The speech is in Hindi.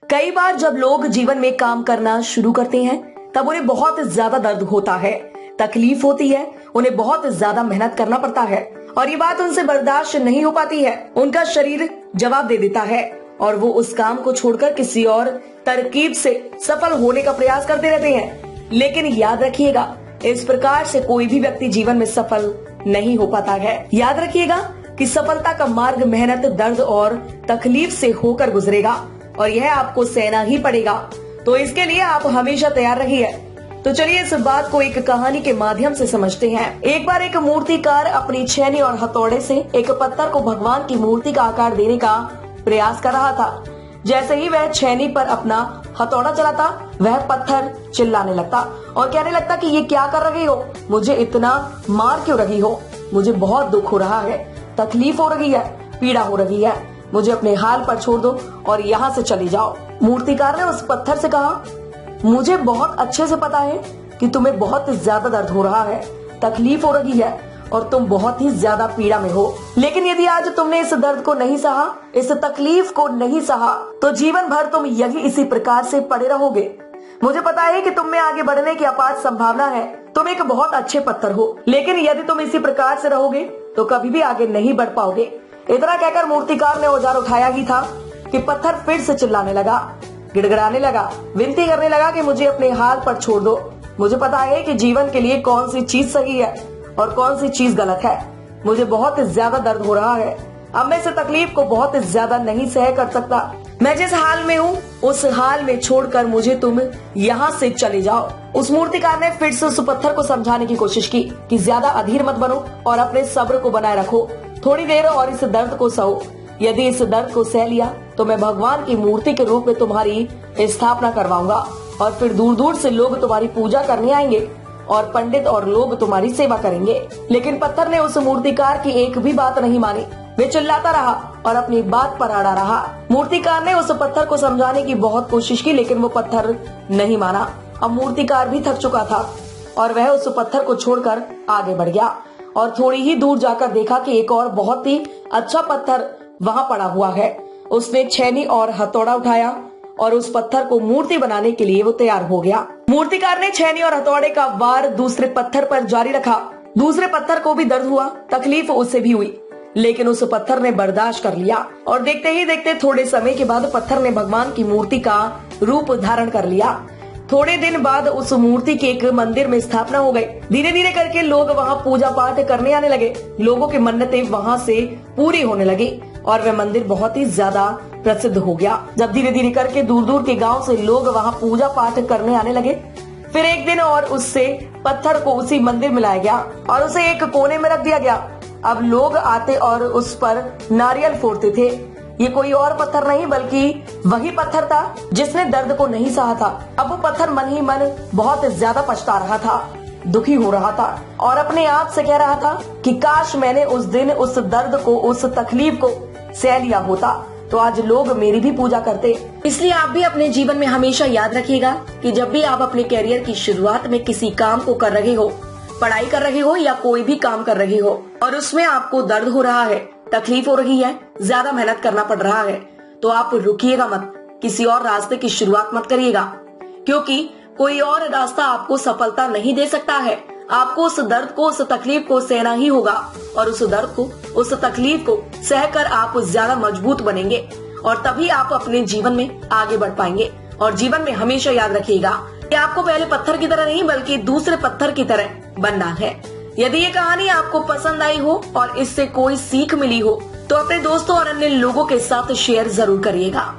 कई बार जब लोग जीवन में काम करना शुरू करते हैं तब उन्हें बहुत ज्यादा दर्द होता है, तकलीफ होती है, उन्हें बहुत ज्यादा मेहनत करना पड़ता है और ये बात उनसे बर्दाश्त नहीं हो पाती है। उनका शरीर जवाब दे देता है और वो उस काम को छोड़कर किसी और तरकीब से सफल होने का प्रयास करते रहते हैं। लेकिन याद रखिएगा, इस प्रकार से कोई भी व्यक्ति जीवन में सफल नहीं हो पाता है। याद रखिएगा कि सफलता का मार्ग मेहनत, दर्द और तकलीफ से होकर गुजरेगा और यह आपको सहना ही पड़ेगा। तो इसके लिए आप हमेशा तैयार रहिए। तो चलिए इस बात को एक कहानी के माध्यम से समझते हैं। एक बार एक मूर्तिकार अपनी छेनी और हथौड़े से एक पत्थर को भगवान की मूर्ति का आकार देने का प्रयास कर रहा था। जैसे ही वह छेनी पर अपना हथौड़ा चलाता, वह पत्थर चिल्लाने लगता और कहने लगता कि ये क्या कर रही हो, मुझे इतना मार क्यों रही हो, मुझे बहुत दुख हो रहा है, तकलीफ हो रही है, पीड़ा हो रही है, मुझे अपने हाल पर छोड़ दो और यहाँ से चले जाओ। मूर्तिकार ने उस पत्थर से कहा, मुझे बहुत अच्छे से पता है कि तुम्हें बहुत ज्यादा दर्द हो रहा है, तकलीफ हो रही है और तुम बहुत ही ज्यादा पीड़ा में हो। लेकिन यदि आज तुमने इस दर्द को नहीं सहा, इस तकलीफ को नहीं सहा, तो जीवन भर तुम यही इसी प्रकार से पड़े रहोगे। मुझे पता है कि तुम में आगे बढ़ने की अपार संभावना है, तुम एक बहुत अच्छे पत्थर हो, लेकिन यदि तुम इसी प्रकार से रहोगे तो कभी भी आगे नहीं बढ़ पाओगे। इतना कहकर मूर्तिकार ने औजार उठाया ही था कि पत्थर फिर से चिल्लाने लगा, गिड़गिड़ाने लगा, विनती करने लगा कि मुझे अपने हाल पर छोड़ दो। मुझे पता है कि जीवन के लिए कौन सी चीज सही है और कौन सी चीज गलत है। मुझे बहुत ज्यादा दर्द हो रहा है, अब मैं इस तकलीफ को बहुत ज्यादा नहीं सह कर सकता। मैं जिस हाल में हूँ उस हाल में छोड़कर मुझे तुम यहाँ से चले जाओ। उस मूर्तिकार ने फिर से उस पत्थर को समझाने की कोशिश की कि ज्यादा अधीर मत बनो और अपने सब्र को बनाए रखो, थोड़ी देर और इस दर्द को सहो। यदि इस दर्द को सह लिया तो मैं भगवान की मूर्ति के रूप में तुम्हारी स्थापना करवाऊंगा और फिर दूर दूर से लोग तुम्हारी पूजा करने आएंगे और पंडित और लोग तुम्हारी सेवा करेंगे। लेकिन पत्थर ने उस मूर्तिकार की एक भी बात नहीं मानी। वे चिल्लाता रहा और अपनी बात पर अड़ा रहा। मूर्तिकार ने उस पत्थर को समझाने की बहुत कोशिश की, लेकिन वो पत्थर नहीं माना। अब मूर्तिकार भी थक चुका था और वह उस पत्थर को छोड़कर आगे बढ़ गया और थोड़ी ही दूर जाकर देखा कि एक और बहुत ही अच्छा पत्थर वहाँ पड़ा हुआ है। उसने छेनी और हथौड़ा उठाया और उस पत्थर को मूर्ति बनाने के लिए वो तैयार हो गया। मूर्तिकार ने छेनी और हथौड़े का वार दूसरे पत्थर पर जारी रखा। दूसरे पत्थर को भी दर्द हुआ, तकलीफ उसे भी हुई, लेकिन उस पत्थर ने बर्दाश्त कर लिया और देखते ही देखते थोड़े समय के बाद पत्थर ने भगवान की मूर्ति का रूप धारण कर लिया। थोड़े दिन बाद उस मूर्ति के एक मंदिर में स्थापना हो गई। धीरे धीरे करके लोग वहाँ पूजा पाठ करने आने लगे। लोगों की मन्नतें वहाँ से पूरी होने लगी और वह मंदिर बहुत ही ज्यादा प्रसिद्ध हो गया। जब धीरे धीरे करके दूर दूर के गांव से लोग वहाँ पूजा पाठ करने आने लगे, फिर एक दिन और उससे पत्थर को उसी मंदिर में लाया गया और उसे एक कोने में रख दिया गया। अब लोग आते और उस पर नारियल फोड़ते थे। ये कोई और पत्थर नहीं बल्कि वही पत्थर था जिसने दर्द को नहीं सहा था। अब वो पत्थर मन ही मन बहुत ज्यादा पछता रहा था, दुखी हो रहा था और अपने आप से कह रहा था कि काश मैंने उस दिन उस दर्द को, उस तकलीफ को सह लिया होता तो आज लोग मेरी भी पूजा करते। इसलिए आप भी अपने जीवन में हमेशा याद रखिएगा कि जब भी आप अपने कैरियर की शुरुआत में किसी काम को कर रहे हो, पढ़ाई कर रहे हो या कोई भी काम कर रहे हो और उसमें आपको दर्द हो रहा है, तकलीफ हो रही है, ज्यादा मेहनत करना पड़ रहा है, तो आप रुकिएगा मत, किसी और रास्ते की शुरुआत मत करिएगा, क्योंकि कोई और रास्ता आपको सफलता नहीं दे सकता है। आपको उस दर्द को, उस तकलीफ को सहना ही होगा और उस दर्द को, उस तकलीफ को सहकर आप ज्यादा मजबूत बनेंगे और तभी आप अपने जीवन में आगे बढ़ पाएंगे। और जीवन में हमेशा याद रखिएगा कि आपको पहले पत्थर की तरह नहीं बल्कि दूसरे पत्थर की तरह बनना है। यदि ये कहानी आपको पसंद आई हो और इससे कोई सीख मिली हो तो अपने दोस्तों और अन्य लोगों के साथ शेयर जरूर करिएगा।